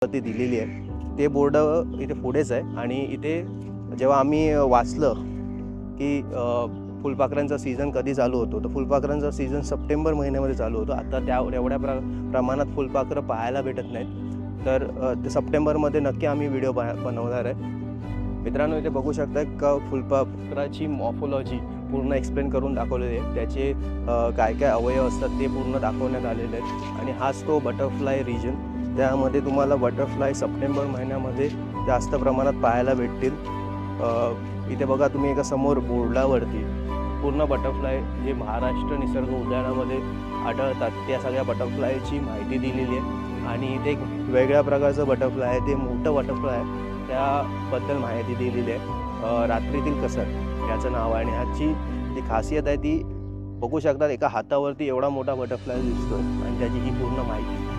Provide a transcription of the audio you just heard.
ती दिलेली आहे। ते बोर्ड इथे पुढेच आहे आणि इथे जेव्हा आम्ही वाचलं की फुलपाखरांचा सीझन कधी चालू होतो, तर फुलपाखरांचा सीझन सप्टेंबर महिन्यामध्ये चालू होतो। आता एवढ्या प्रमाणात फुलपाखरं पाहायला भेटत नाहीत, तर सप्टेंबरमध्ये नक्की आम्ही व्हिडिओ बनवणार आहे। मित्रांनो, इथे बघू शकता का फुलपाखराची मॉर्फोलॉजी पूर्ण एक्सप्लेन करून दाखवलेली आहे। त्याचे काय काय अवयव असतात ते पूर्ण दाखवण्यात आलेले आहेत आणि हाच तो बटरफ्लाय रिजन, त्यामध्ये तुम्हाला बटरफ्लाय सप्टेंबर महिन्यामध्ये जास्त प्रमाणात पाहायला भेटतील। इथे बघा तुम्ही एका समोर बोर्डावरती पूर्ण बटरफ्लाय जे महाराष्ट्र निसर्ग उद्यानामध्ये आढळतात त्या सगळ्या बटरफ्लायची माहिती दिलेली आहे आणि इथे एक वेगळ्या प्रकारचं बटरफ्लाय आहे, ते मोठं बटरफ्लाय आहे, त्याबद्दल माहिती दिलेली आहे। रात्रीतील कसर याचं नाव आहे आणि ह्याची जी खासियत आहे ती बघू शकतात, एका हातावरती एवढा मोठा बटरफ्लाय दिसतोय आणि त्याची ही पूर्ण माहिती